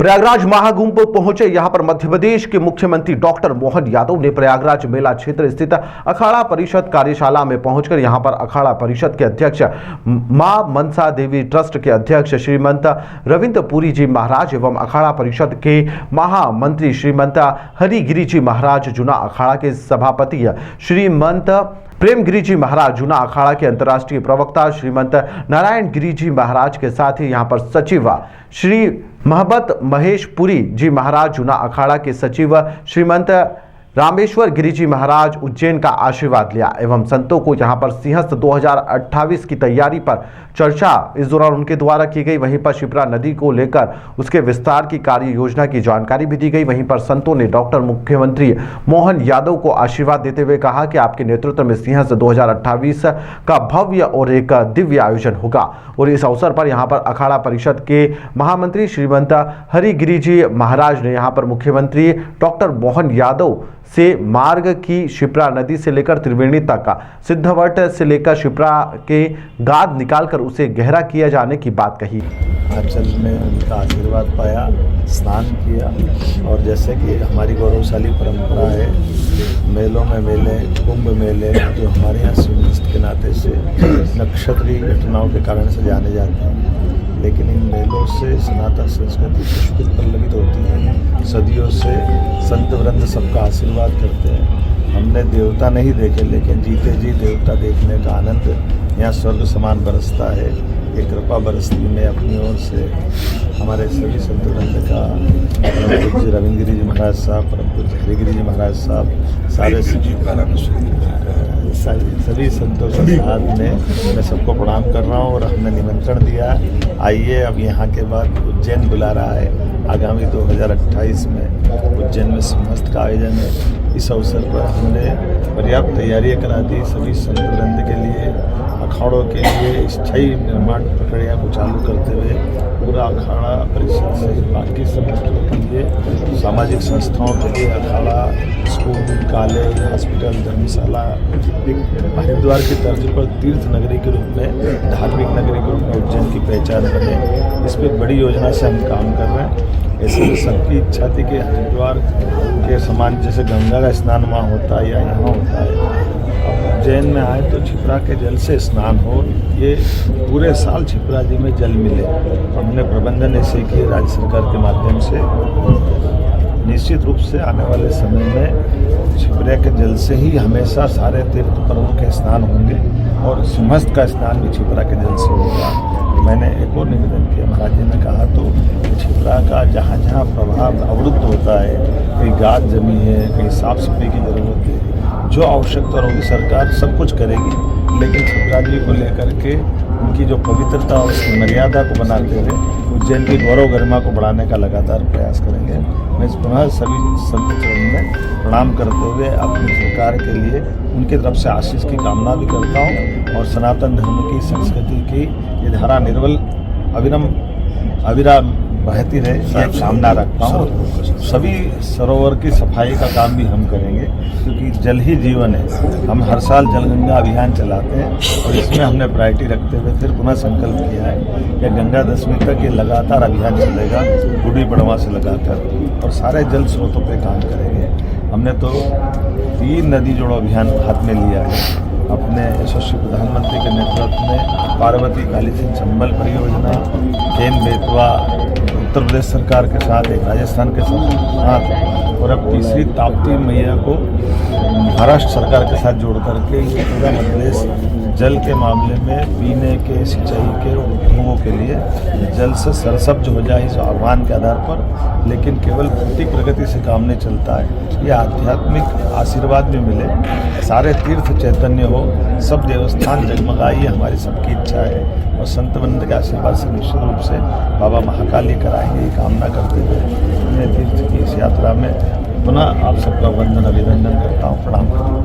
प्रयागराज महाकुंभ पहुंचे यहां पर मध्य प्रदेश के मुख्यमंत्री डॉक्टर मोहन यादव ने प्रयागराज मेला क्षेत्र स्थित अखाड़ा परिषद कार्यशाला में पहुंचकर यहां पर अखाड़ा परिषद के अध्यक्ष मां मनसा देवी ट्रस्ट के अध्यक्ष श्रीमंत रविंद्र पुरी जी महाराज एवं अखाड़ा परिषद के महामंत्री श्रीमंत हरिगिरी जी महाराज जुना अखाड़ा के सभापति श्रीमंत प्रेमगिरी जी महाराज जुना अखाड़ा के अंतर्राष्ट्रीय प्रवक्ता श्रीमंत नारायण गिरी जी महाराज के साथ ही यहां पर सचिव श्री महबत महेश पुरी जी महाराज जुना अखाड़ा के सचिव श्रीमंत रामेश्वर गिरी जी महाराज उज्जैन का आशीर्वाद लिया एवं संतों को यहां पर सिंहस्थ 2028 की तैयारी पर चर्चा इस दौरान उनके द्वारा की गई। वहीं पर शिप्रा नदी को लेकर उसके विस्तार की कार्य योजना की जानकारी भी दी गई। वहीं पर संतों ने डॉक्टर मुख्यमंत्री मोहन यादव को आशीर्वाद देते हुए कहा कि आपके नेतृत्व में सिंहस्थ 2028 का भव्य और एक दिव्य आयोजन होगा। और इस अवसर पर यहां पर अखाड़ा परिषद के महामंत्री श्रीमंत हरिगिरी जी महाराज ने यहां पर मुख्यमंत्री डॉक्टर मोहन यादव से मार्ग की शिप्रा नदी से लेकर त्रिवेणी तक का सिद्धवट से लेकर शिप्रा के गाद निकालकर उसे गहरा किया जाने की बात कही। आंचल में उनका आशीर्वाद पाया, स्नान किया और जैसे कि हमारी गौरवशाली परंपरा है, मेलों में मेले, कुंभ मेले जो हमारे यहाँ सुनिश्चित के नाते से नक्षत्रीय घटनाओं के कारण से जाने जाते हैं, लेकिन इन मेलों से सनातन संस्कृति पुष्पित पल्लवित होती है। सदियों से संत वृंद सबका आशीर्वाद करते हैं। हमने देवता नहीं देखे, लेकिन जीते जी देवता देखने का आनंद यहाँ स्वर्ग समान बरसता है। ये कृपा बरसती में अपनी ओर से हमारे सभी संत वृंद का परम पूज्य रविंद्र गिरी जी महाराज साहब, परम पूज्य हरिगिरी जी महाराज साहब, सारे सभी संतों के साथ में मैं सबको प्रणाम कर रहा हूँ। और हमने निमंत्रण दिया, आइए अब यहाँ के बाद उज्जैन बुला रहा है। आगामी 2028 में उज्जैन में सिंहस्थ का आयोजन है। इस अवसर पर हमने पर्याप्त तैयारियां करा दी सभी संत वृंद के लिए, अखाड़ों के लिए स्थायी निर्माण प्रक्रिया को चालू करते हुए पूरा अखाड़ा परिषद से बाकी सब के लिए, सामाजिक संस्थाओं के लिए अखाड़ा, स्कूल, कॉलेज, हॉस्पिटल, धर्मशाला एक हरिद्वार की तर्ज पर तीर्थ नगरी के रूप में, धार्मिक नगरी के रूप में उज्जैन की पहचान बने। इस पर बड़ी योजना से हम काम कर रहे हैं। ऐसे सबकी इच्छा थी कि हरिद्वार के समान जैसे गंगा का स्नान वहाँ होता है या यहाँ होता है, अब उज्जैन में आए तो छिपरा के जल से स्नान हो, ये पूरे साल छिपरा जी में जल मिले। हमने प्रबंधन ऐसे किए राज्य सरकार के माध्यम से। निश्चित रूप से आने वाले समय में छिपरा के जल से ही हमेशा सारे तीर्थ पर्वों के स्नान होंगे और सिंहस्थ का स्नान भी छिपरा के जल से होगा। मैंने एक और निवेदन किया, महाराज जी ने कहा तो छिपरा का जहाँ जहाँ प्रभाव अवरुद्ध होता है, कहीं गाद जमी है, कहीं साफ सफाई की जरूरत है, जो आवश्यकता होगी सरकार सब कुछ करेगी, लेकिन छिपरा जी को लेकर के उनकी जो पवित्रता और मर्यादा को बनाते हुए उज्जैन की गौरव गरिमा को बढ़ाने का लगातार प्रयास करेंगे। मैं पुनः सभी संत चरण में प्रणाम करते हुए अपनी सरकार के लिए उनकी तरफ से आशीष की कामना भी करता हूँ और सनातन धर्म की संस्कृति की ये धारा निर्बल अविराम बहती रहे, ये कामना रखता हूँ। सभी सरोवर की सफाई का काम भी हम करेंगे, क्योंकि जल ही जीवन है। हम हर साल जल गंगा अभियान चलाते हैं और इसमें हमने प्रायोरिटी रखते हुए फिर पुनः संकल्प किया है कि गंगा दशमी तक ये लगातार अभियान चलेगा, बूढ़ी पड़वा से लगाकर, और सारे जल स्रोतों पर काम करेंगे। हमने तो 3 नदी जोड़ो अभियान हाथ में लिया है अपने यशस्वी प्रधानमंत्री के नेतृत्व में। पार्वती काली सिंह चंबल परियोजना, केन बेतवा उत्तर प्रदेश सरकार के साथ, एक राजस्थान के साथ, और अब तीसरी ताप्ती मैया को महाराष्ट्र सरकार के साथ जोड़ करके ये पूरा मध्य प्रदेश जल के मामले में पीने के, सिंचाई के और उपयोगों के लिए जल से सरसब्ज हो जाए इस आह्वान के आधार पर। लेकिन केवल भौतिक प्रगति से काम नहीं चलता है, ये आध्यात्मिक आशीर्वाद भी मिले, सारे तीर्थ चैतन्य हो, सब देवस्थान जगमगाए, ये हमारी सबकी इच्छा है। और संत वृंद के आशीर्वाद से निश्चित रूप से बाबा महाकाली कराएंगे, ये कामना करते हुए अपने तीर्थ की इस यात्रा में पुनः आप सबका वंदन अभिनंदन करता हूँ, प्रणाम करता हूँ।